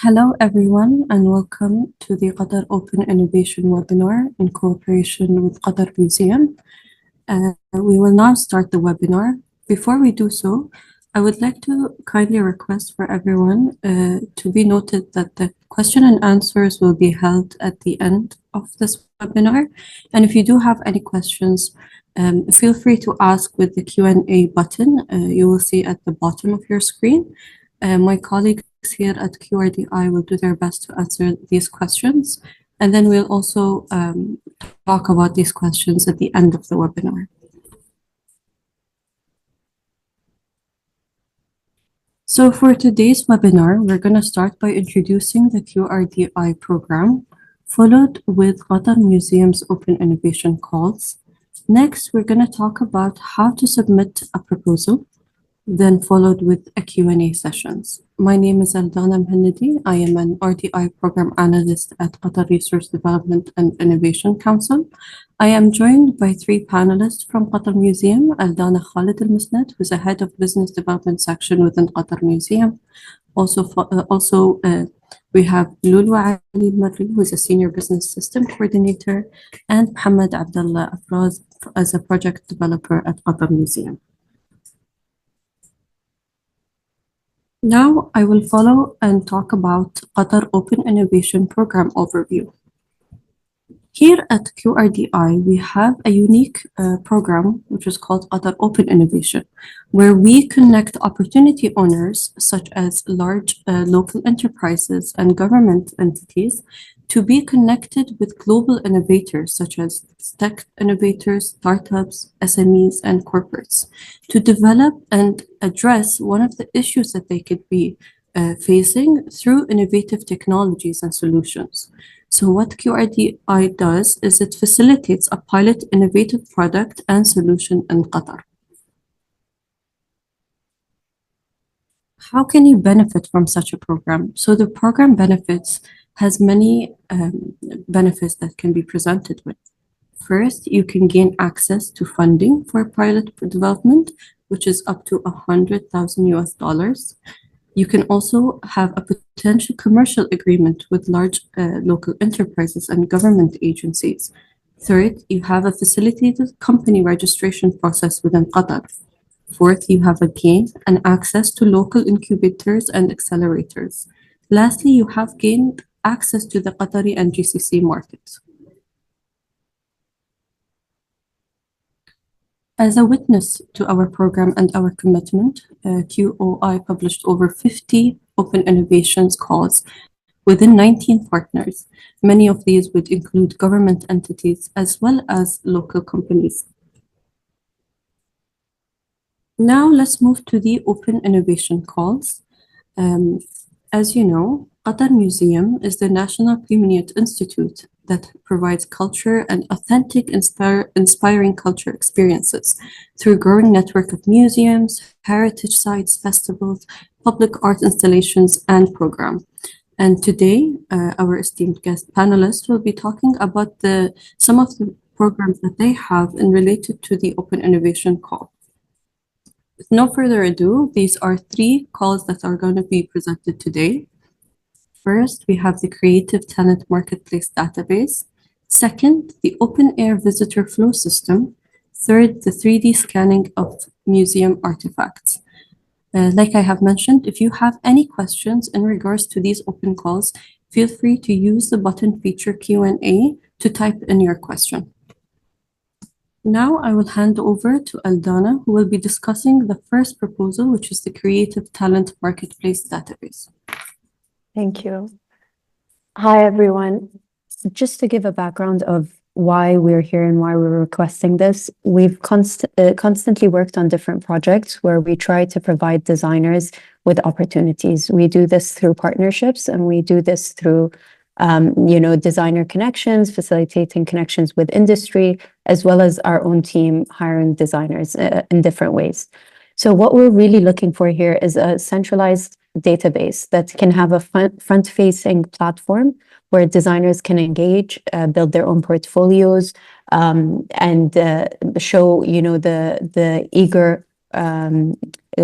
Hello, everyone, and welcome to the Qatar Open Innovation webinar in cooperation with Qatar Museum. We will now start the webinar. Before we do so, I would like to kindly request for everyone to be noted that the question and answers will be held at the end of this webinar. And if you do have any questions, feel free to ask with the Q&A button you will see at the bottom of your screen. My colleagues here at QRDI will do their best to answer these questions, and then we'll also talk about these questions at the end of the webinar. So for today's webinar, we're going to start by introducing the QRDI program, followed with Qatar Museums Open Innovation calls. Next, we're going to talk about how to submit a proposal, then followed with a Q&A sessions. My name is Aldana Mhannadi. I am an RDI program analyst at Qatar Research Development and Innovation Council. I am joined by three panelists from Qatar Museum: Aldana Khalid Al-Musnad, who's the head of business development section within Qatar Museum. We have Lulu Ali Marri, who is a senior business system coordinator, and Mohammed Abdullah Afraz as a project developer at Qatar Museum. Now I will follow and talk about Qatar Open Innovation Program overview. Here at QRDI, we have a unique program which is called Qatar Open Innovation, where we connect opportunity owners such as large local enterprises and government entities to be connected with global innovators such as tech innovators, startups, SMEs, and corporates to develop and address one of the issues that they could be facing through innovative technologies and solutions. So what QRDI does is it facilitates a pilot innovative product and solution in Qatar. How can you benefit from such a program? So the program has many benefits that can be presented with. First, you can gain access to funding for pilot development, which is up to $100,000. You can also have a potential commercial agreement with large local enterprises and government agencies. Third, you have a facilitated company registration process within Qatar. Fourth, you have gained access to local incubators and accelerators. Lastly, you have gained access to the Qatari and GCC markets. As a witness to our program and our commitment, QOI published over 50 open innovations calls within 19 partners. Many of these would include government entities as well as local companies. Now let's move to the open innovation calls. As you know, Qatar Museum is the National Premium Institute that provides culture and authentic, inspiring culture experiences through a growing network of museums, heritage sites, festivals, public art installations, and programs. And today, our esteemed guest panelists will be talking about some of the programs that they have and related to the Open Innovation Call. With no further ado, these are three calls that are going to be presented today. First, we have the Creative Talent Marketplace Database. Second, the Open Air Visitor Flow System. Third, the 3D scanning of museum artifacts. Like I have mentioned, if you have any questions in regards to these open calls, feel free to use the button feature Q&A to type in your question. Now I will hand over to Aldana, who will be discussing the first proposal, which is the Creative Talent Marketplace Database. Thank you. Hi, everyone. Just to give a background of why we're here and why we're requesting this, we've constantly worked on different projects where we try to provide designers with opportunities. We do this through partnerships, and we do this through designer connections, facilitating connections with industry, as well as our own team hiring designers in different ways. So what we're really looking for here is a centralized database that can have a front-facing platform where designers can engage, build their own portfolios, and show, the eager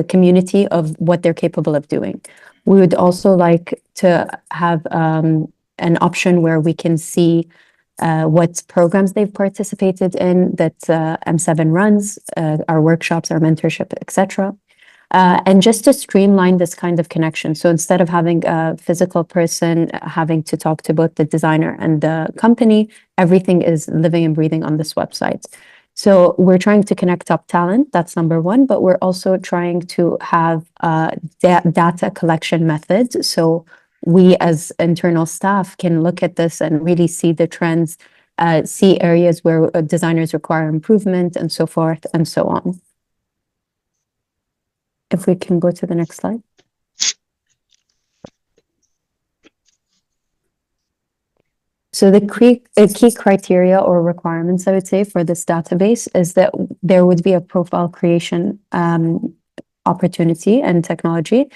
community of what they're capable of doing. We would also like to have an option where we can see what programs they've participated in that M7 runs, our workshops, our mentorship, etc. And just to streamline this kind of connection. So instead of having a physical person having to talk to both the designer and the company, everything is living and breathing on this website. So we're trying to connect top talent, that's number one, but we're also trying to have data collection methods. So we as internal staff can look at this and really see the trends, see areas where designers require improvement and so forth and so on. If we can go to the next slide. So the key criteria or requirements, I would say, for this database is that there would be a profile creation opportunity and technology.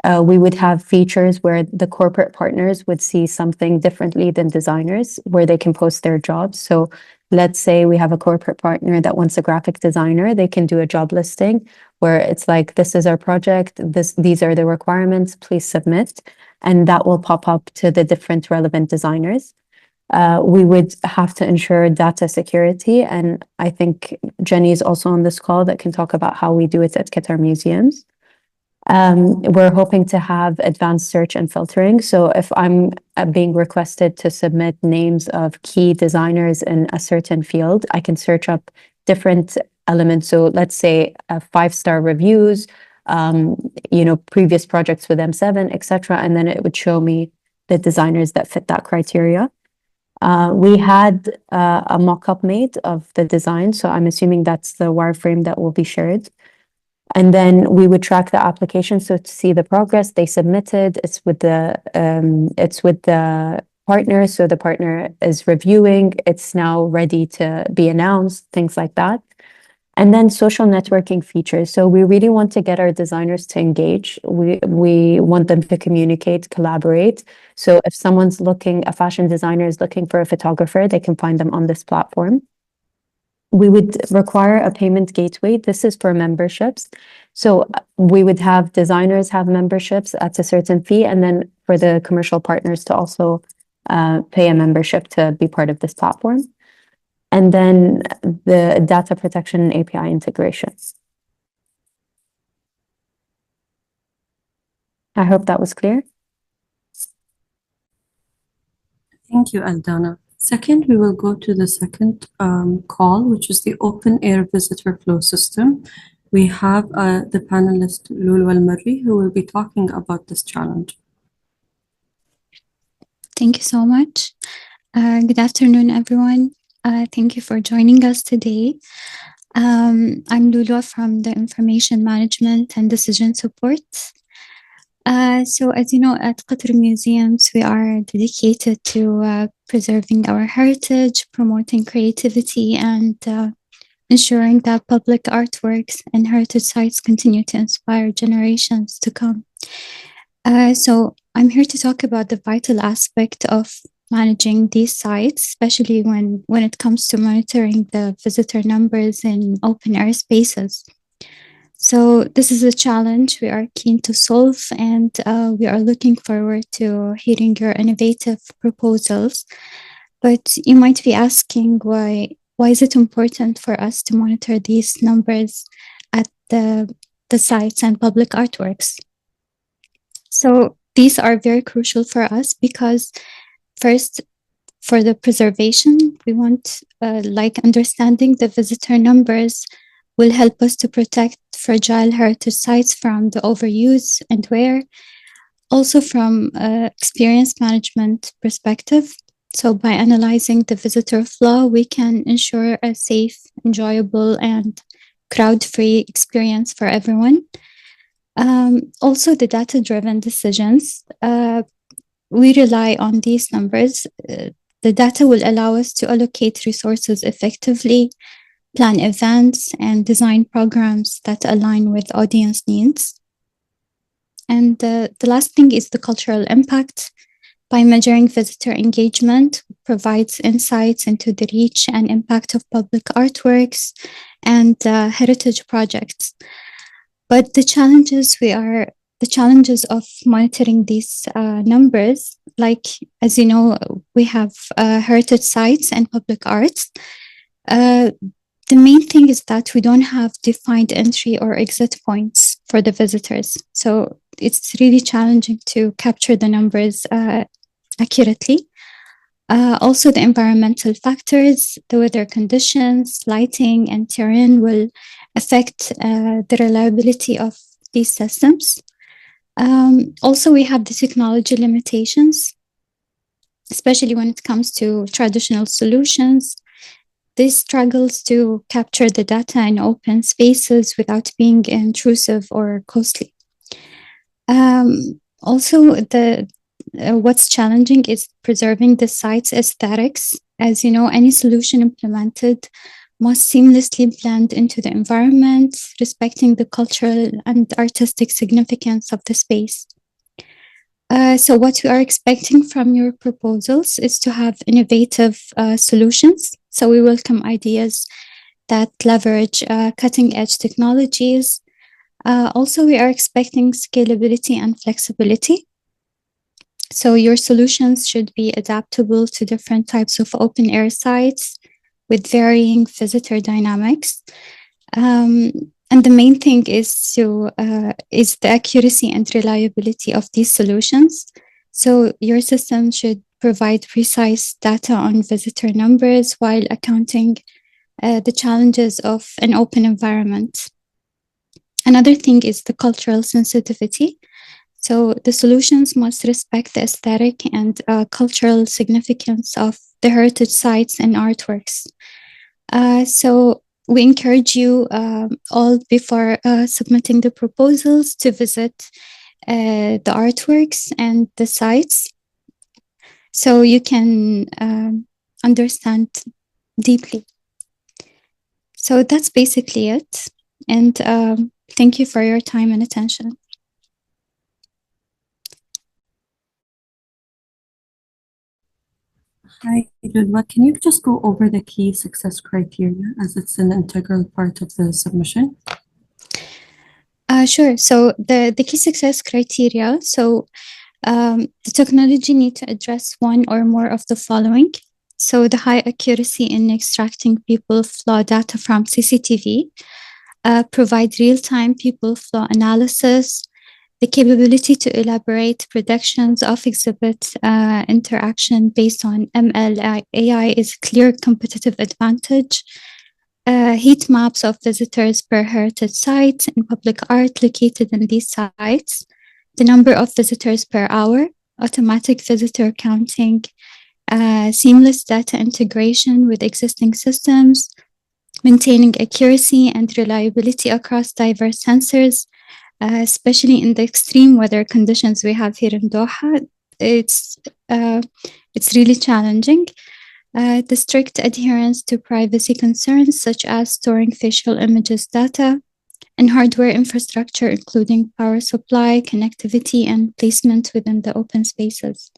We would have features where the corporate partners would see something differently than designers, where they can post their jobs. So let's say we have a corporate partner that wants a graphic designer, they can do a job listing where it's like, this is our project, these are the requirements, please submit. And that will pop up to the different relevant designers. We would have to ensure data security. And I think Jenny is also on this call that can talk about how we do it at Qatar Museums. We're hoping to have advanced search and filtering. So if I'm being requested to submit names of key designers in a certain field, I can search up different elements. So let's say 5-star reviews, previous projects with M7, etc. And then it would show me the designers that fit that criteria. We had a mock-up made of the design, so I'm assuming that's the wireframe that will be shared. And then we would track the application, so to see the progress they submitted. It's with the partner, so the partner is reviewing. It's now ready to be announced, things like that. And then social networking features. So we really want to get our designers to engage. We want them to communicate, collaborate. So if someone's a fashion designer is looking for a photographer, they can find them on this platform. We would require a payment gateway. This is for memberships. So we would have designers have memberships at a certain fee, and then for the commercial partners to also pay a membership to be part of this platform. And then the data protection and API integration. I hope that was clear. Thank you, Aldana. Second, we will go to the second call, which is the open air visitor flow system. We have the panelist Lulu Al-Marri, who will be talking about this challenge. Thank you so much. Good afternoon, everyone. Thank you for joining us today. I'm Lulu from the Information Management and Decision Support. So as you know, at Qatar Museums, we are dedicated to preserving our heritage, promoting creativity, and ensuring that public artworks and heritage sites continue to inspire generations to come. So I'm here to talk about the vital aspect of managing these sites, especially when it comes to monitoring the visitor numbers in open air spaces. So this is a challenge we are keen to solve, and we are looking forward to hearing your innovative proposals. But you might be asking, why is it important for us to monitor these numbers at the sites and public artworks? So these are very crucial for us because first, for the preservation, we want understanding the visitor numbers will help us to protect fragile heritage sites from the overuse and wear. Also from experience management perspective. So by analyzing the visitor flow, we can ensure a safe, enjoyable, and crowd-free experience for everyone. Also the data-driven decisions. We rely on these numbers. The data will allow us to allocate resources effectively, plan events, and design programs that align with audience needs. And the last thing is the cultural impact. By measuring visitor engagement, provides insights into the reach and impact of public artworks and heritage projects. But the challenges we are the challenges of monitoring these numbers. Like, as you know, we have heritage sites and public arts. The main thing is that we don't have defined entry or exit points for the visitors. So it's really challenging to capture the numbers accurately. Also, the environmental factors, the weather conditions, lighting, and terrain will affect the reliability of these systems. Also, we have the technology limitations, especially when it comes to traditional solutions. This struggles to capture the data in open spaces without being intrusive or costly. Also, what's challenging is preserving the site's aesthetics. As you know, any solution implemented must seamlessly blend into the environment, respecting the cultural and artistic significance of the space. So what we are expecting from your proposals is to have innovative solutions. So we welcome ideas that leverage cutting-edge technologies. Also, we are expecting scalability and flexibility. So your solutions should be adaptable to different types of open air sites with varying visitor dynamics. And the main thing is the accuracy and reliability of these solutions. So your system should provide precise data on visitor numbers while accounting the challenges of an open environment. Another thing is the cultural sensitivity. So the solutions must respect the aesthetic and cultural significance of the heritage sites and artworks. So we encourage you all before submitting the proposals to visit the artworks and the sites so you can understand deeply. So that's basically it. And thank you for your time and attention. Hi, Ludwa. Can you just go over the key success criteria as it's an integral part of the submission? Sure. So the key success criteria. So the technology need to address one or more of the following. So the high accuracy in extracting people flow data from CCTV, provide real-time people flow analysis, the capability to elaborate predictions of exhibit interaction based on ML AI is clear competitive advantage. Heat maps of visitors per heritage site and public art located in these sites, the number of visitors per hour, automatic visitor counting, seamless data integration with existing systems, maintaining accuracy and reliability across diverse sensors, especially in the extreme weather conditions we have here in Doha. It's really challenging. The strict adherence to privacy concerns, such as storing facial images data, and hardware infrastructure, including power supply, connectivity, and placement within the open spaces.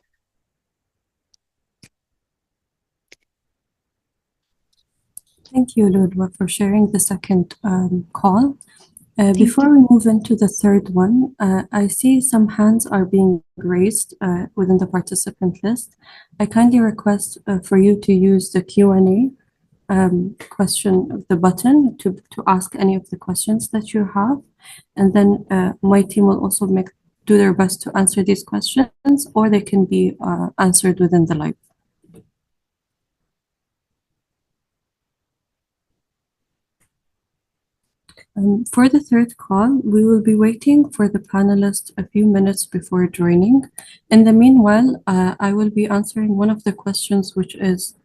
Thank you, Ludwa, for sharing the second call. Before we move into the third one, I see some hands are being raised within the participant list. I kindly request for you to use the Q&A question of the button to ask any of the questions that you have. And then my team will also do their best to answer these questions, or they can be answered within the live. For the third call, we will be waiting for the panelists a few minutes before joining. In the meanwhile, I will be answering one of the questions, which is,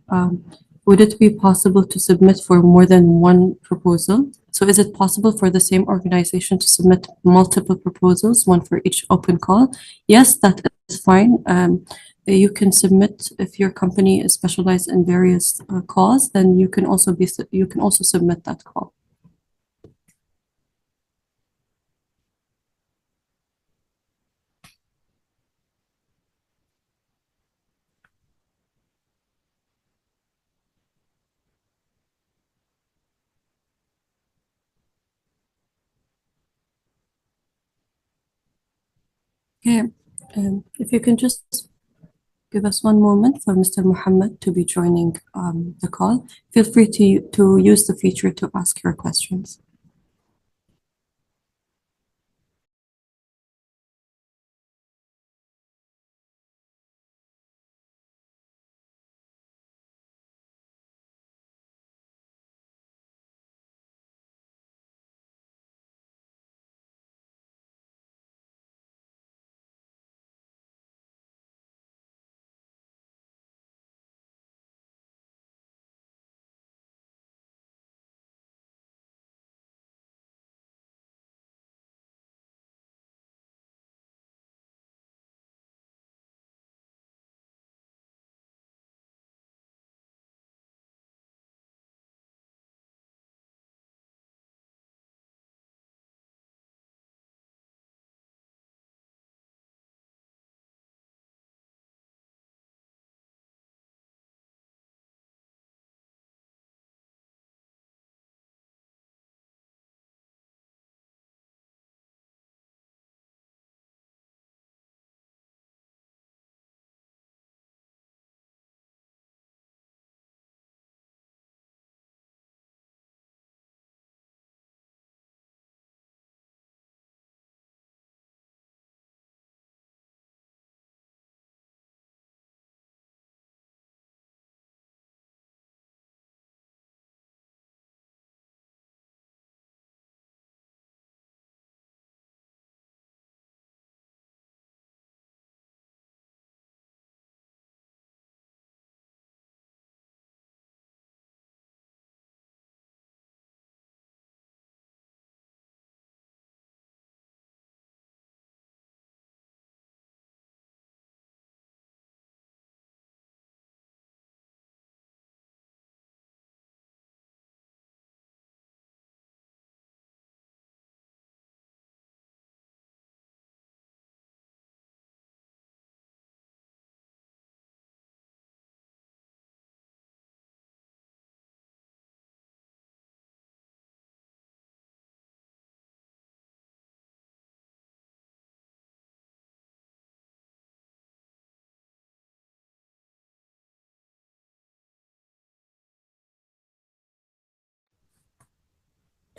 would it be possible to submit for more than one proposal? So is it possible for the same organization to submit multiple proposals, one for each open call? Yes, that is fine. You can submit if your company is specialized in various calls, then you can also submit that call. Okay, if you can just give us one moment for Mr. Muhammad to be joining the call. Feel free to use the feature to ask your questions.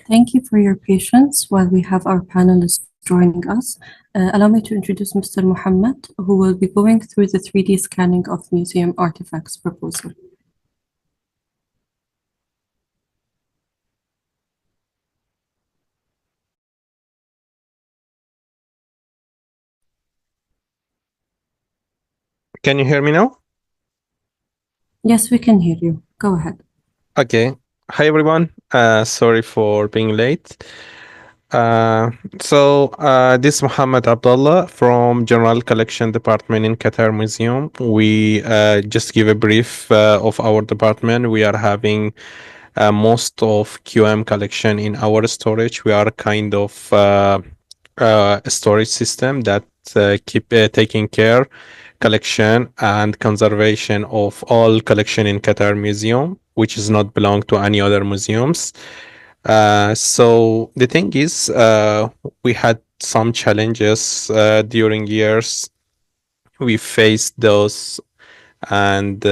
Thank you for your patience while we have our panelists joining us. Allow me to introduce Mr. Muhammad, who will be going through the 3D scanning of museum artifacts proposal. Can you hear me now? Yes, we can hear you. Go ahead. Okay. Hi, everyone. Sorry for being late. This is Muhammad Abdullah from General Collection Department in Qatar Museum. We just give a brief of our department. We are having most of QM collection in our storage. We are kind of a storage system that keep taking care collection and conservation of all collection in Qatar Museum, which is not belong to any other museums. So the thing is, we had some challenges during years. We faced those, and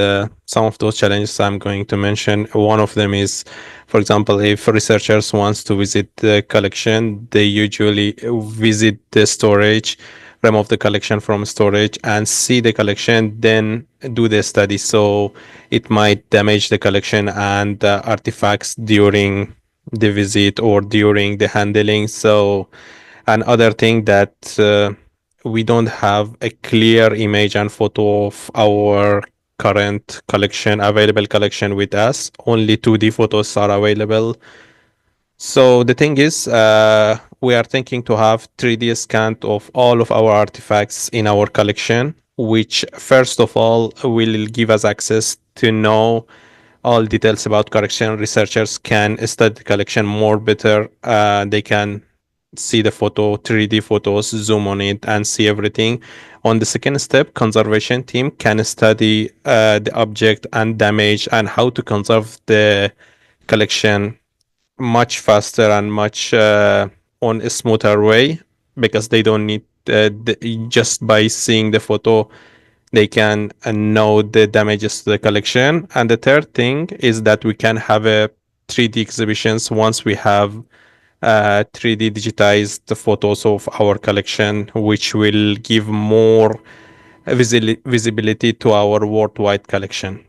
some of those challenges I'm going to mention. One of them is, for example, if researchers wants to visit the collection, they usually visit the storage, remove the collection from storage, and see the collection, then do the study. So it might damage the collection and artifacts during the visit or during the handling. So another thing that we don't have a clear image and photo of our current collection, available collection with us. Only 2D photos are available. So the thing is, we are thinking to have 3D scan of all of our artifacts in our collection, which first of all will give us access to know all details about collection. Researchers can study the collection more better. They can see the photo, 3D photos, zoom on it, and see everything. On the second step, conservation team can study the object and damage and how to conserve the collection much faster and much on a smoother way. because they don't need just by seeing the photo they can know the damages to the collection. And the third thing is that we can have a 3D exhibitions once we have 3D digitized photos of our collection, which will give more visibility to our worldwide collection.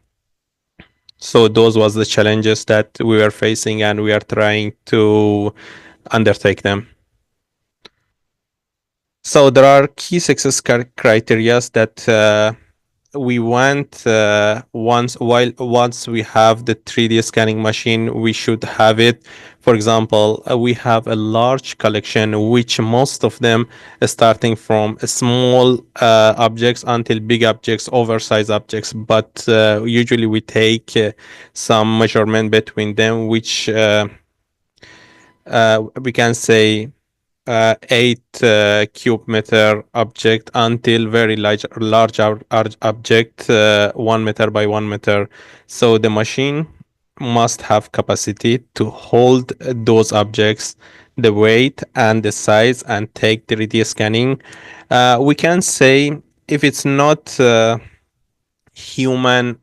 So those was the challenges that we were facing, and we are trying to undertake them. So there are key success criteria that we want once we have the 3D scanning machine, we should have it. For example, we have a large collection, which most of them are starting from small objects until big objects, oversized objects. But usually we take some measurement between them, which we can say 8 cube meter object until very large object 1 meter by 1 meter. So the machine must have capacity to hold those objects, the weight and the size, and take 3D scanning. We can say if it's not human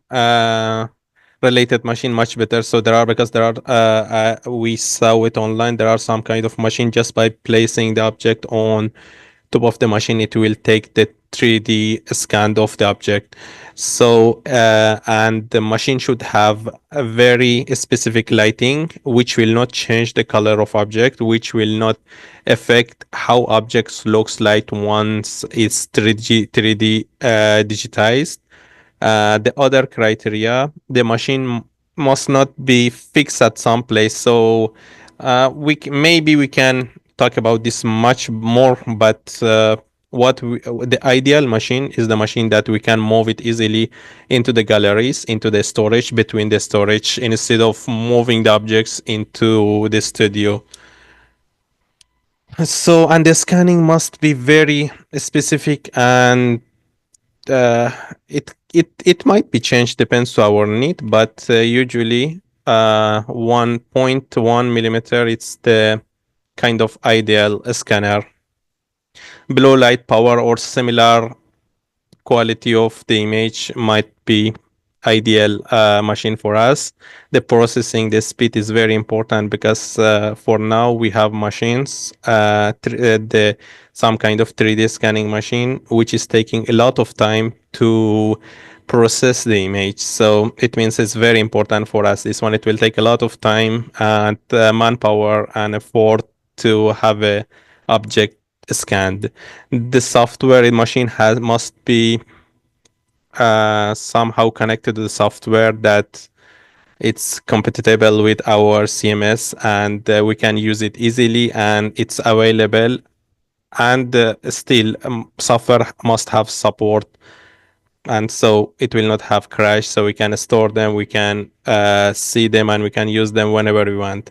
related machine, much better. So there are, because there are we saw it online, there are some kind of machine, just by placing the object on top of the machine, it will take the 3D scan of the object. So and the machine should have a very specific lighting, which will not change the color of object, which will not affect how objects looks like once it's 3D digitized. The other criteria, the machine must not be fixed at some place. So maybe we can talk about this much more, but the ideal machine is the machine that we can move it easily into the galleries, into the storage, between the storage, instead of moving the objects into the studio. So, and the scanning must be very specific, and it might be changed, depends to our need, but usually 1.1 millimeter, it's the kind of ideal scanner. Below light power or similar quality of the image might be ideal machine for us. The processing, the speed is very important, because for now we have machines, some kind of 3D scanning machine, which is taking a lot of time to process the image. So it means it's very important for us. This one, it will take a lot of time and manpower and effort to have a object scanned. The software in machine must be somehow connected to the software, that it's compatible with our CMS, and we can use it easily, and it's available. And still, software must have support, and so it will not have crash. So we can store them, we can see them, and we can use them whenever we want.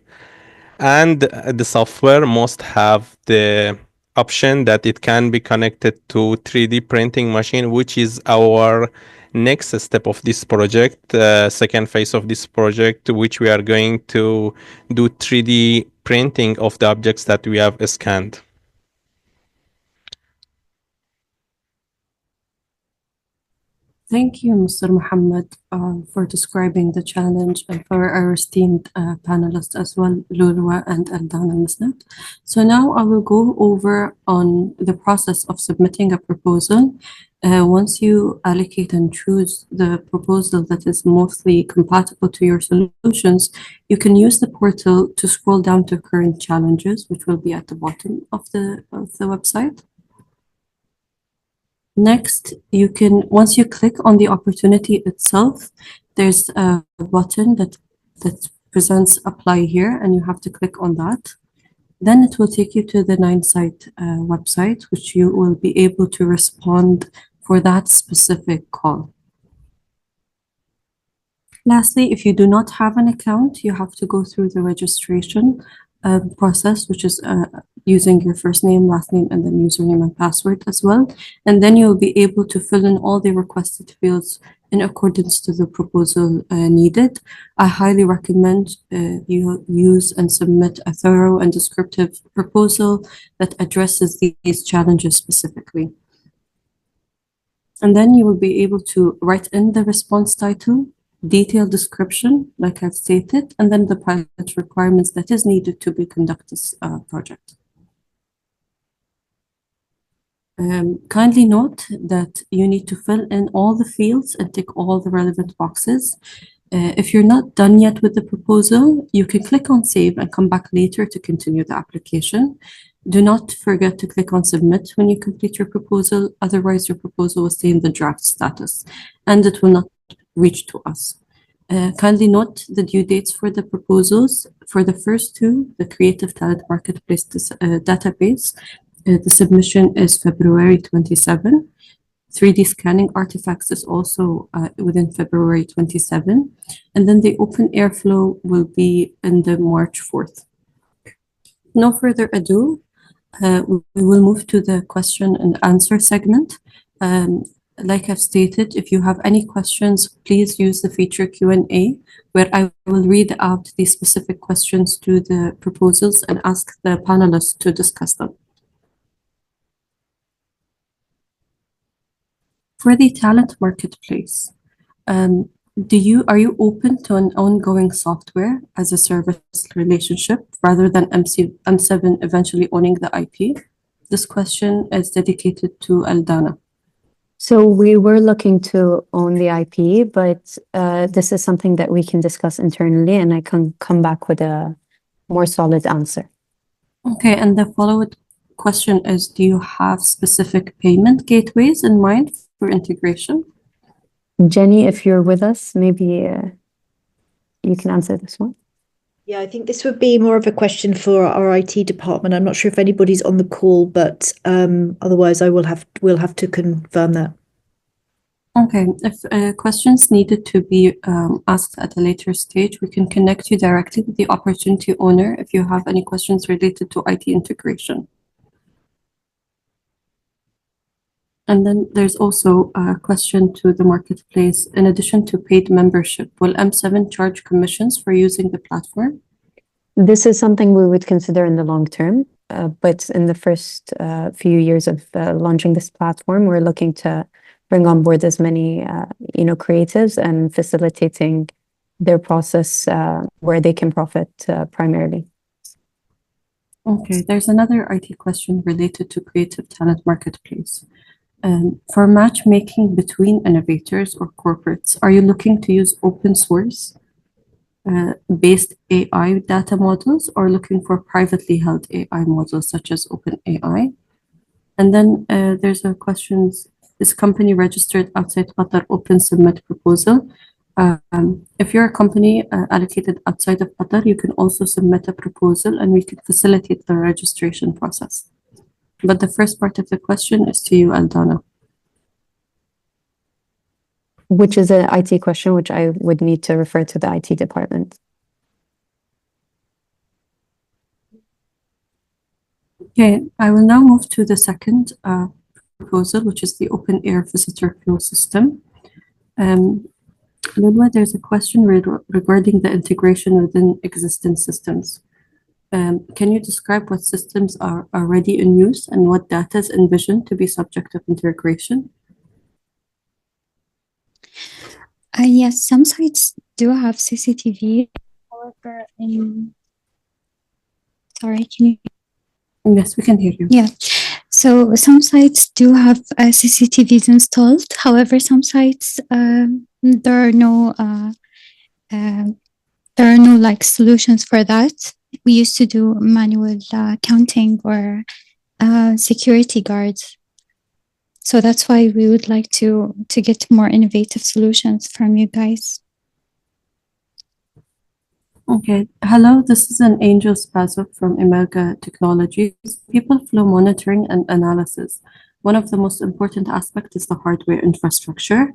And the software must have the option that it can be connected to 3D printing machine, which is our next step of this project, second phase of this project, which we are going to do 3D printing of the objects that we have scanned. Thank you, Mr. Muhammad, for describing the challenge, and for our esteemed panelists as well, Lulwa and Eldan and Musnad. So now I will go over on the process of submitting a proposal. Once you allocate and choose the proposal that is mostly compatible to your solutions, you can use the portal to scroll down to current challenges, which will be at the bottom of the website. Next, you can, once you click on the opportunity itself, there's a button that presents apply here, and you have to click on that. Then it will take you to the 9-site website, which you will be able to respond for that specific call. Lastly, if you do not have an account, you have to go through the registration process, which is using your first name, last name, and then username and password as well. And then you'll be able to fill in all the requested fields in accordance to the proposal needed. I highly recommend you use and submit a thorough and descriptive proposal that addresses these challenges specifically. And then you will be able to write in the response title, detailed description, like I've stated, and then the pilot requirements that is needed to be conduct this project. Kindly note that you need to fill in all the fields and tick all the relevant boxes. If you're not done yet with the proposal, you can click on save and come back later to continue the application. Do not forget to click on submit when you complete your proposal, otherwise your proposal will stay in the draft status and it will not reach to us. Kindly note the due dates for the proposals. For the first two, the Creative Talent Marketplace database, the submission is February 27. 3D scanning artifacts is also within February 27. And then the open airflow will be in the March 4th. No further ado, we will move to the question and answer segment. Like I've stated, if you have any questions, please use the feature Q&A, where I will read out the specific questions to the proposals and ask the panelists to discuss them. For the talent marketplace, are you open to an ongoing software as a service relationship rather than M7 eventually owning the IP? This question is dedicated to Aldana. So we were looking to own the IP, but this is something that we can discuss internally, and I can come back with a more solid answer. Okay, and the follow-up question is, do you have specific payment gateways in mind for integration? Jenny, if you're with us, maybe you can answer this one. Yeah, I think this would be more of a question for our IT department. I'm not sure if anybody's on the call, but otherwise we'll have to confirm that. Okay, if questions needed to be asked at a later stage, we can connect you directly with the opportunity owner if you have any questions related to IT integration. And then there's also a question to the marketplace. In addition to paid membership, will M7 charge commissions for using the platform? This is something we would consider in the long term, but in the first few years of launching this platform, we're looking to bring on board as many creatives and facilitating their process where they can profit primarily. Okay, there's another IT question related to Creative Talent Marketplace. For matchmaking between innovators or corporates, are you looking to use open source based AI data models or looking for privately held AI models such as OpenAI? And then there's a question, is company registered outside Qatar Open Submit proposal? If you're a company allocated outside of Qatar, you can also submit a proposal and we can facilitate the registration process. But the first part of the question is to you, Aldana. Which is an IT question, which I would need to refer to the IT department. Okay, I will now move to the second proposal, which is the open air visitor flow system. Lulwa, there's a question regarding the integration within existing systems. Can you describe what systems are already in use and what data is envisioned to be subject of integration? Yes, some sites do have CCTV. However, sorry, can you? Yes, we can hear you. Yeah. So some sites do have CCTVs installed. However, some sites there are no like solutions for that. We used to do manual counting or security guards. So that's why we would like to get more innovative solutions from you guys. Okay. Hello, this is an Angel Spazov from Imelga Technologies. People flow monitoring and analysis. One of the most important aspects is the hardware infrastructure,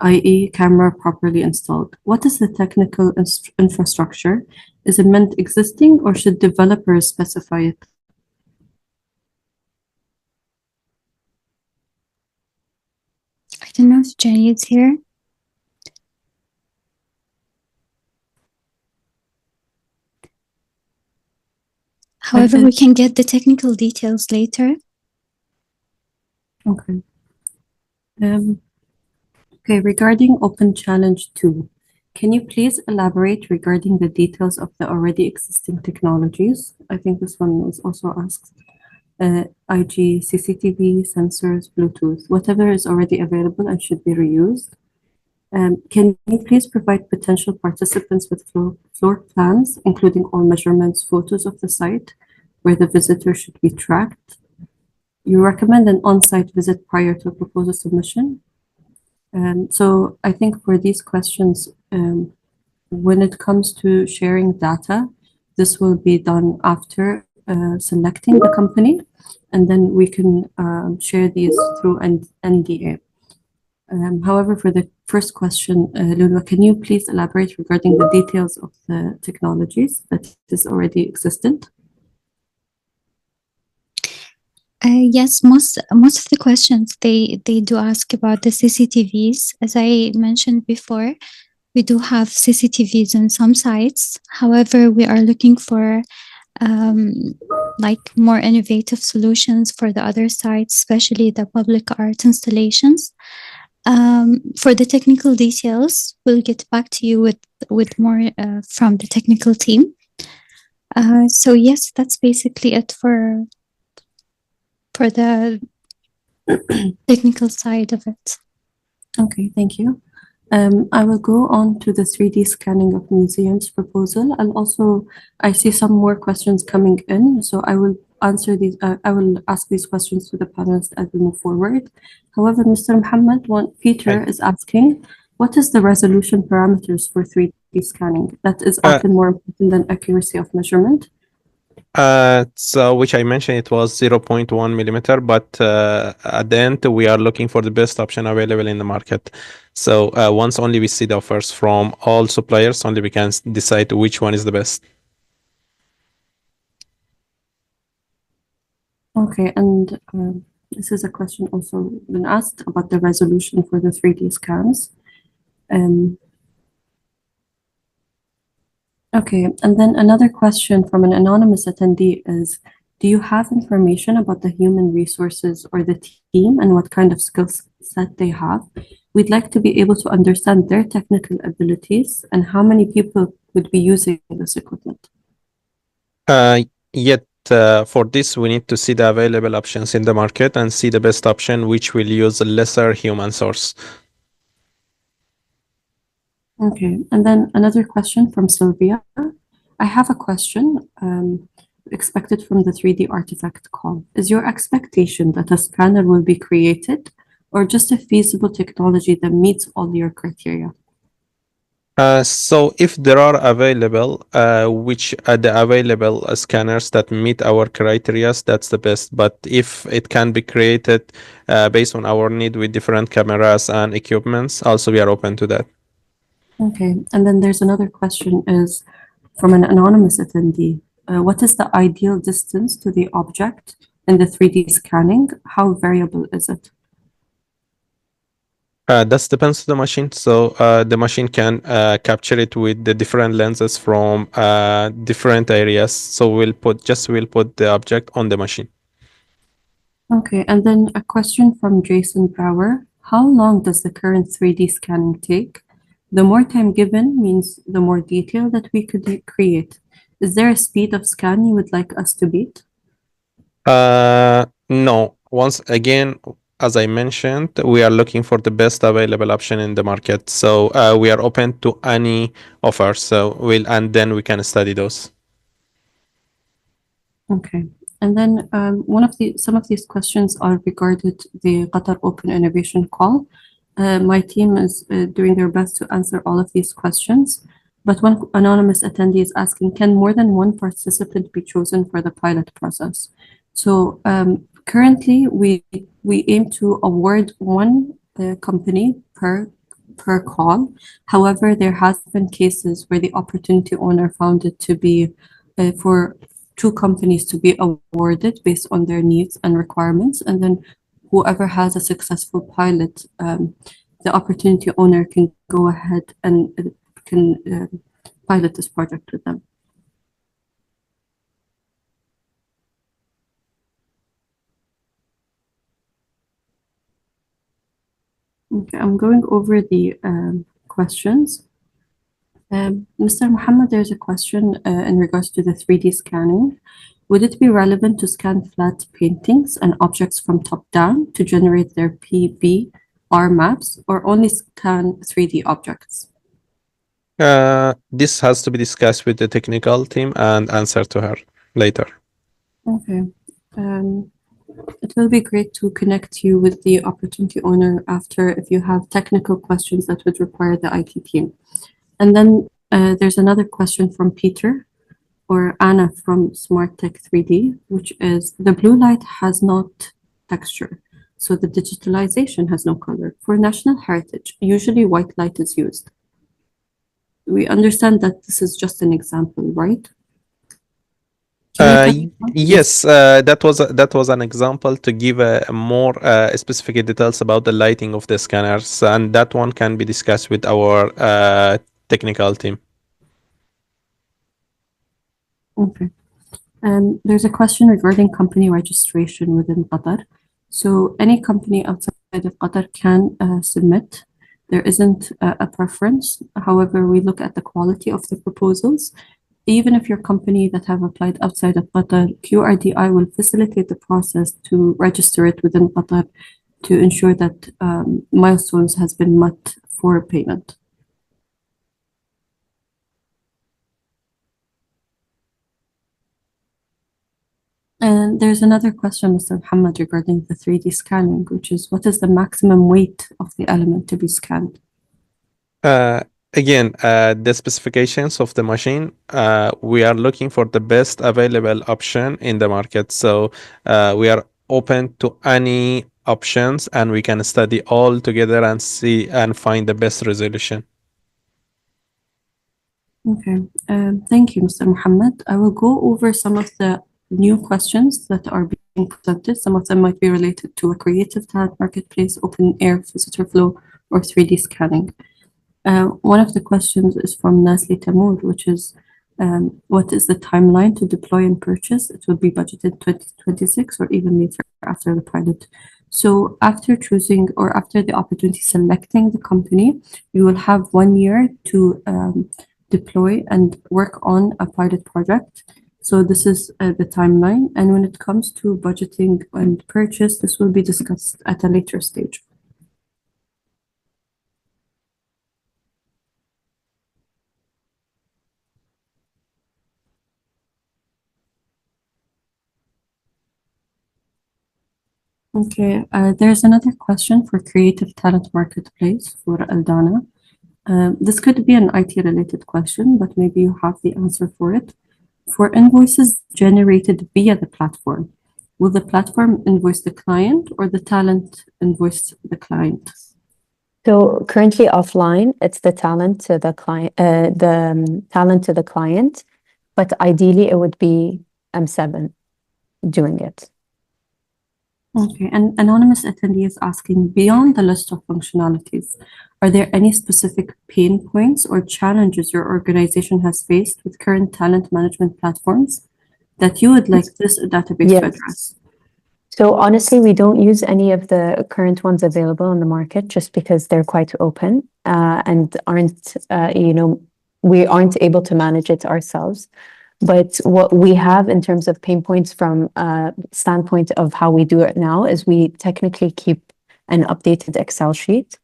i.e. camera properly installed. What is the technical infrastructure? Is it meant existing or should developers specify it? I don't know if Jenny is here. However, we can get the technical details later. Okay. Okay, regarding Open Challenge 2, can you please elaborate regarding the details of the already existing technologies? I think this one was also asked. IG, CCTV, sensors, Bluetooth, whatever is already available and should be reused. Can you please provide potential participants with floor plans, including all measurements, photos of the site where the visitor should be tracked? You recommend an on-site visit prior to a proposal submission. So I think for these questions, when it comes to sharing data, this will be done after selecting the company, and then we can share these through an NDA. However, for the first question, Lulu, can you please elaborate regarding the details of the technologies that is already existent? Yes, most of the questions they do ask about the CCTVs. As I mentioned before, we do have CCTVs in some sites. However, we are looking for like more innovative solutions for the other sites, especially the public art installations. For the technical details, we'll get back to you with more from the technical team. So yes, that's basically it for the technical side of it. Okay, thank you. I will go on to the 3D scanning of museums proposal, and also I see some more questions coming in, so I will answer these. I will ask these questions to the panelists as we move forward. However, Mr. Muhammad, Peter is asking, what is the resolution parameters for 3D scanning? That is often more important than accuracy of measurement. So which I mentioned, it was 0.1 millimeter, but at the end we are looking for the best option available in the market. So once only we see the offers from all suppliers, only we can decide which one is the best. Okay, and this is a question also been asked about the resolution for the 3D scans. Okay, and then another question from an anonymous attendee is, do you have information about the human resources or the team and what kind of skill set they have? We'd like to be able to understand their technical abilities and how many people would be using this equipment. Yet for this, we need to see the available options in the market and see the best option, which will use a lesser human source. Okay, and then another question from Sylvia. I have a question expected from the 3D artifact call. Is your expectation that a scanner will be created or just a feasible technology that meets all your criteria? So if there are available, which are the available scanners that meet our criteria, that's the best. But if it can be created based on our need with different cameras and equipments, also we are open to that. Okay, and then there's another question is from an anonymous attendee. What is the ideal distance to the object in the 3D scanning? How variable is it? That depends on the machine. So the machine can capture it with the different lenses from different areas. So we'll put the object on the machine. Okay, and then a question from Jason Brower. How long does the current 3D scanning take? The more time given means the more detail that we could create. Is there a speed of scan you would like us to beat? No. Once again, as I mentioned, we are looking for the best available option in the market. So we are open to any offer. So then we can study those. Okay. And then some of these questions are regarding the Qatar Open Innovation call. My team is doing their best to answer all of these questions. But one anonymous attendee is asking, can more than one participant be chosen for the pilot process? So currently, we aim to award one company per call. However, there has been cases where the opportunity owner found it to be for two companies to be awarded based on their needs and requirements, and then whoever has a successful pilot, the opportunity owner can go ahead and can pilot this project with them. Okay, I'm going over the questions. Mr. Muhammad, there's a question in regards to the 3D scanning. Would it be relevant to scan flat paintings and objects from top down to generate their PBR maps, or only scan 3D objects? This has to be discussed with the technical team and answer to her later. Okay. It will be great to connect you with the opportunity owner after if you have technical questions that would require the IT team. And then there's another question from Peter or Anna from Smart Tech 3D, which is the blue light has not texture, so the digitalization has no color. For national heritage, usually white light is used. We understand that this is just an example, right? Can you Yes, that was an example to give a more specific details about the lighting of the scanners, and that one can be discussed with our technical team. Okay. There's a question regarding company registration within Qatar. So any company outside of Qatar can submit. There isn't a preference. However, we look at the quality of the proposals. Even if your company that have applied outside of Qatar, QRDI will facilitate the process to register it within Qatar to ensure that milestones has been met for payment. And there's another question, Mr. Muhammad, regarding the 3D scanning, which is what is the maximum weight of the element to be scanned? Again, the specifications of the machine, we are looking for the best available option in the market. So we are open to any options, and we can study all together and see and find the best resolution. Okay, thank you, Mr. Muhammad. I will go over some of the new questions that are being presented. Some of them might be related to a creative talent marketplace, open air visitor flow, or 3D scanning. One of the questions is from Nasli Tamur, which is what is the timeline to deploy and purchase? It will be budgeted 2026 or even later after the pilot. So after choosing or after the opportunity selecting the company, you will have 1 year to deploy and work on a pilot project. So this is the timeline. And when it comes to budgeting and purchase, this will be discussed at a later stage. Okay, there's another question for Creative Talent Marketplace for Aldana. This could be an IT-related question, but maybe you have the answer for it. For invoices generated via the platform, will the platform invoice the client or the talent invoice the client? So currently offline, it's the talent to the client, talent to the client, but ideally it would be M7 doing it. Okay, and anonymous attendee is asking, beyond the list of functionalities, are there any specific pain points or challenges your organization has faced with current talent management platforms that you would like this database to Yes. address? So honestly, we don't use any of the current ones available on the market just because they're quite open and aren't, we aren't able to manage it ourselves. But what we have in terms of pain points from a standpoint of how we do it now is we technically keep an updated Excel sheet.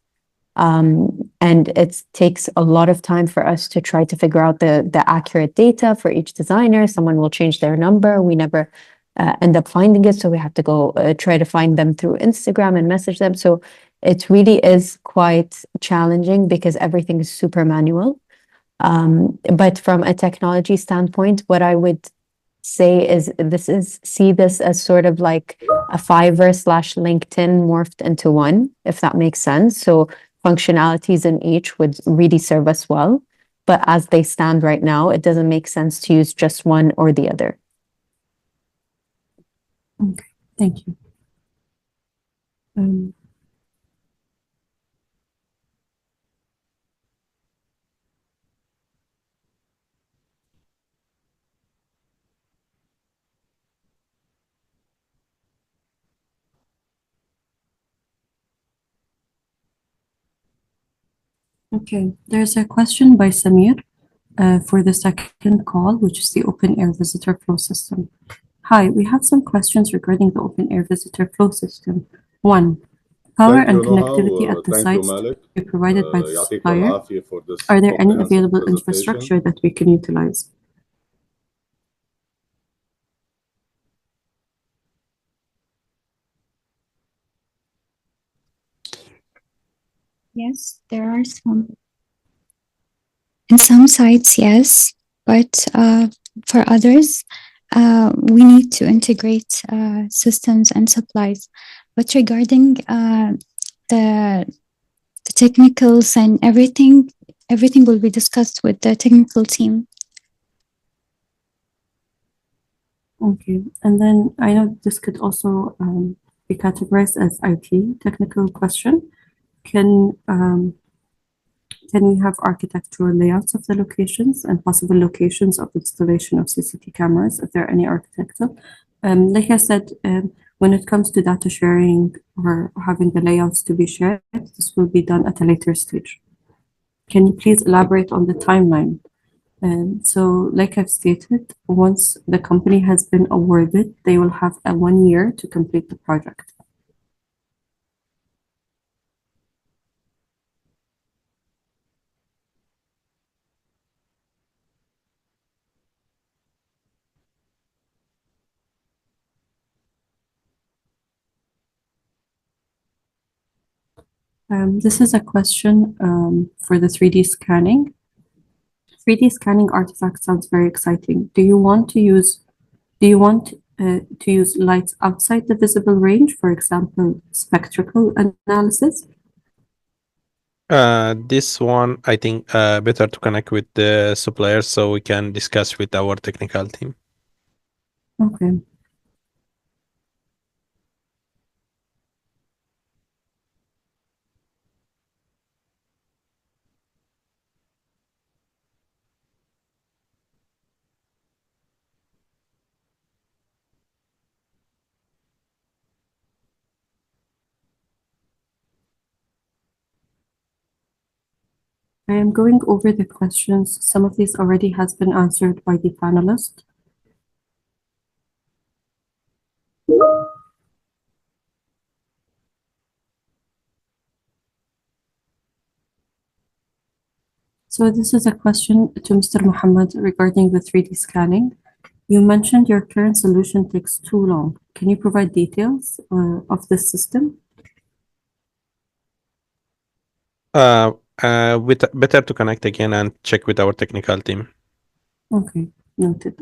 And it takes a lot of time for us to try to figure out the accurate data for each designer. Someone will change their number. We never end up finding it. So we have to go try to find them through Instagram and message them. So it really is quite challenging because everything is super manual. But from a technology standpoint, what I would say is see this as sort of like a Fiverr/LinkedIn morphed into one, if that makes sense. So functionalities in each would really serve us well. But as they stand right now, it doesn't make sense to use just one or the other. Okay, thank you. Okay, there's a question by Samir for the second call, which is the open air visitor flow system. Hi, we have some questions regarding the open air visitor flow system. One, power Thank you, and connectivity Noha. at the Thank you, sites to Malik. be provided by the يعطيك supplier. العافية for this Are there any comprehensive available presentation. infrastructure that we can utilize? Yes, there are some. In some sites, yes, but for others, we need to integrate systems and supplies. But regarding the technicals and everything will be discussed with the technical team. Okay, and then I know this could also be categorized as IT technical question. Can we have architectural layouts of the locations and possible locations of installation of CCTV cameras, if there are any architectural? Like I said, when it comes to data sharing or having the layouts to be shared, this will be done at a later stage. Can you please elaborate on the timeline? So like I've stated, once the company has been awarded, they will have a 1 year to complete the project. This is a question for the 3D scanning. 3D scanning artifact sounds very exciting. Do you want to use lights outside the visible range, for example, spectral analysis? This one, I think, better to connect with the suppliers so we can discuss with our technical team. Okay. I am going over the questions. Some of these already has been answered by the panelist. So this is a question to Mr. Muhammad regarding the 3D scanning. You mentioned your current solution takes too long. Can you provide details of this system? Better to connect again and check with our technical team. Okay, noted.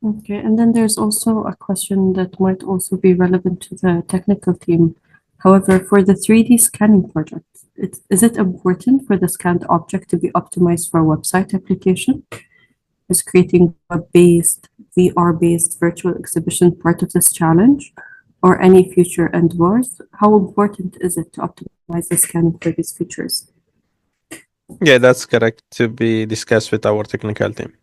Okay, and then there's also a question that might also be relevant to the technical team. However, for the 3D scanning project, is it important for the scanned object to be optimized for a website application? Is creating web-based, VR-based virtual exhibition part of this challenge, or any future endeavors? How important is it to optimize the scanning for these features? Yeah, that's correct, to be discussed with our technical team.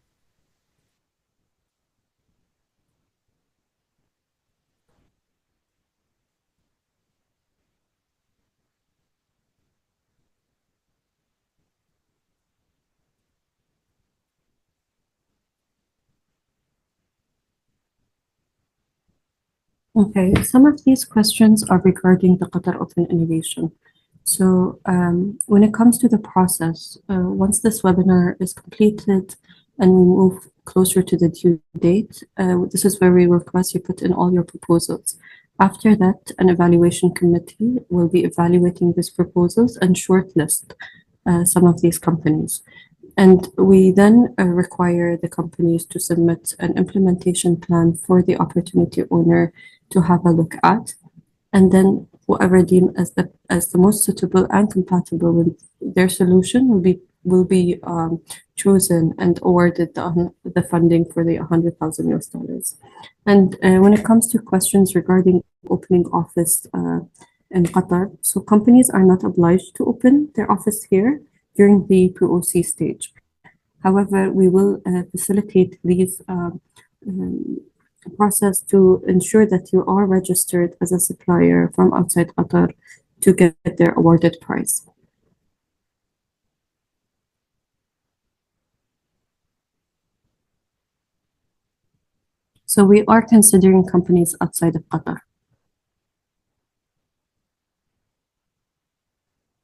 Okay, some of these questions are regarding the Qatar Open Innovation. So when it comes to the process, once this webinar is completed and we move closer to the due date, this is where we request you put in all your proposals. After that, an evaluation committee will be evaluating these proposals and shortlist some of these companies. And we then require the companies to submit an implementation plan for the opportunity owner to have a look at. And then whoever deemed as the most suitable and compatible with their solution will be chosen and awarded the funding for the $100,000 US. And when it comes to questions regarding opening office in Qatar. So companies are not obliged to open their office here during the POC stage. However, we will facilitate these process to ensure that you are registered as a supplier from outside Qatar to get their awarded prize. So we are considering companies outside of Qatar.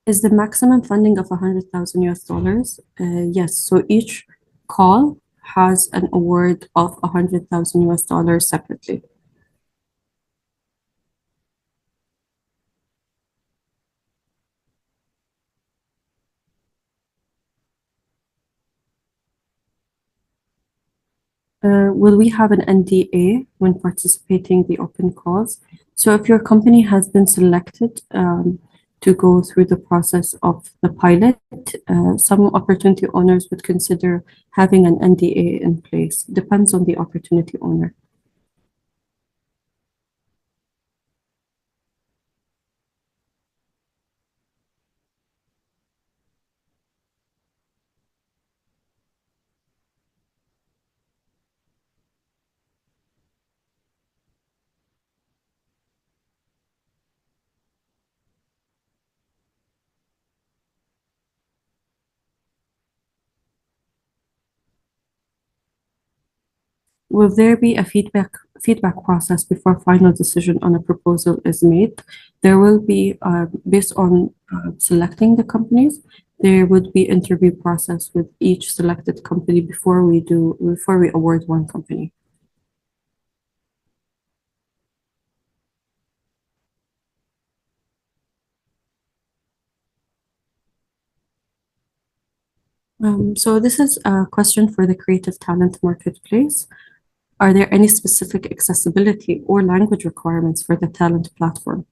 Is the maximum funding of 100,000 US dollars? Yes. So each call has an award of 100,000 US dollars separately. Will we have an NDA when participating the open calls? So if your company has been selected to go through the process of the pilot, some opportunity owners would consider having an NDA in place. Depends on the opportunity owner. Will there be a feedback process before final decision on a proposal is made? There will be, based on selecting the companies, there would be interview process with each selected company before we award one company. So this is a question for the Creative Talent Marketplace. Are there any specific accessibility or language requirements for the talent platform?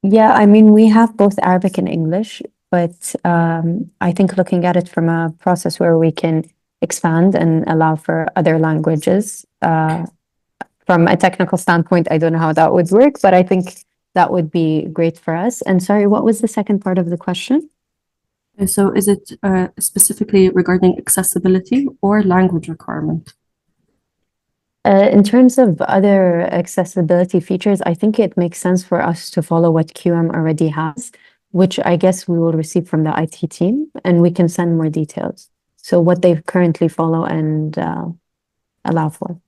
Yeah, I mean, we have both Arabic and English, but I think looking at it from a process where we can expand and allow for other languages, from a technical standpoint, I don't know how that would work, but I think that would be great for us. And sorry, what was the second part of the question? So is it specifically regarding accessibility or language requirement? In terms of other accessibility features, I think it makes sense for us to follow what QM already has, which I guess we will receive from the IT team, and we can send more details. So what they currently follow and allow for.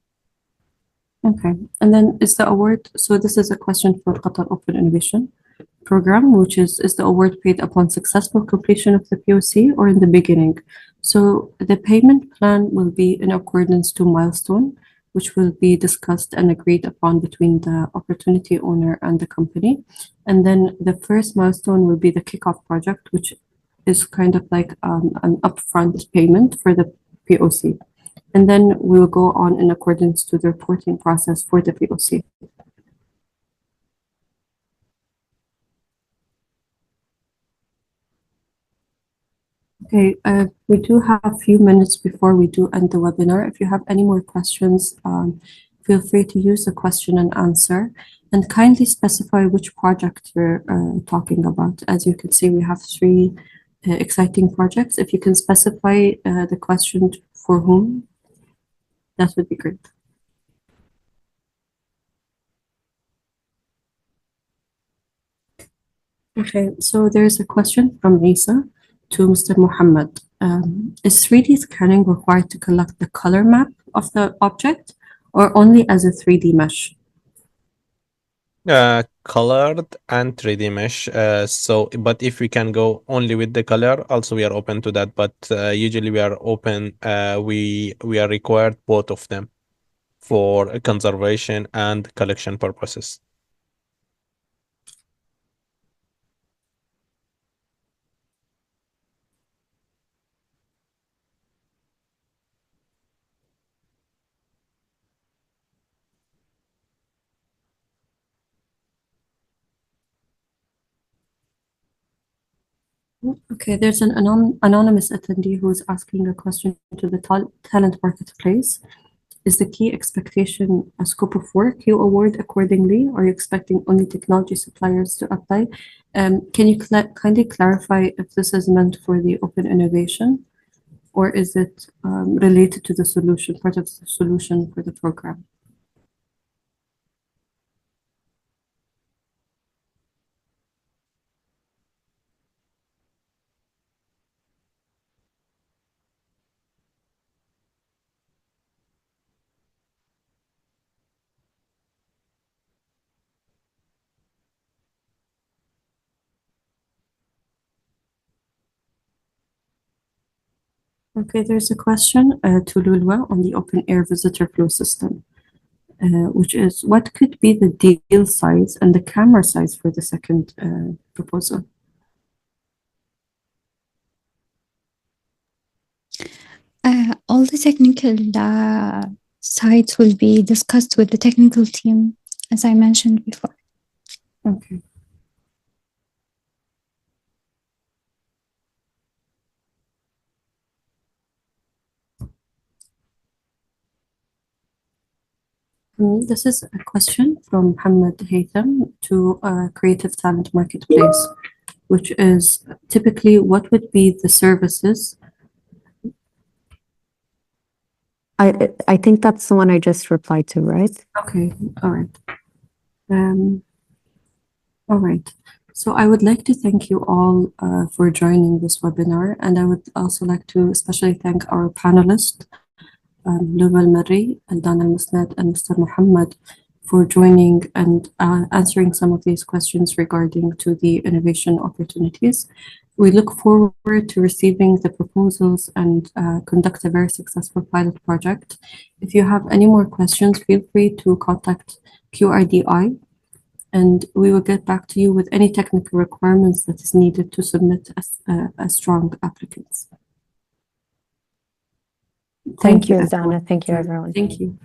Okay, and then is the award, so this is a question for Qatar Open Innovation program, which is the award paid upon successful completion of the POC or in the beginning? So the payment plan will be in accordance to milestone, which will be discussed and agreed upon between the opportunity owner and the company. And then the first milestone will be the kickoff project, which is kind of like an upfront payment for the POC. And then we will go on in accordance to the reporting process for the POC. Okay, we do have a few minutes before we do end the webinar. If you have any more questions, feel free to use the question and answer, and kindly specify which project you're talking about. As you can see, we have three exciting projects. If you can specify the question for whom, that would be great. Okay, so there's a question from Isa to Mr. Muhammad. Is 3D scanning required to collect the color map of the object or only as a 3D mesh? Colored and 3D mesh. But if we can go only with the color, also we are open to that. But usually we are open. We are required both of them for conservation and collection purposes. Okay, there's an anonymous attendee who is asking a question to the talent marketplace. Is the key expectation a scope of work you award accordingly? Or are you expecting only technology suppliers to apply? Can you kindly clarify if this is meant for the open innovation, or is it related to the solution, part of the solution for the program? Okay, there's a question to Lulwa on the open air visitor flow system, which is what could be the deal size and the camera size for the second proposal? All the technical sides will be discussed with the technical team, as I mentioned before. Okay. This is a question from Mohammed Haytham to Creative Talent Marketplace, which is typically what would be the services? I think that's the one I just replied to, right? Okay, all right. All right. So I would like to thank you all for joining this webinar, and I would also like to especially thank our panelists, Lulwa Al-Marri, Aldan Al-Musnad, and Mr. Muhammad for joining and answering some of these questions regarding to the innovation opportunities. We look forward to receiving the proposals and conduct a very successful pilot project. If you have any more questions, feel free to contact QRDI, and we will get back to you with any technical requirements that is needed to submit as strong applicants. Thank you, everyone. Dana. Thank you, everyone. Thank you.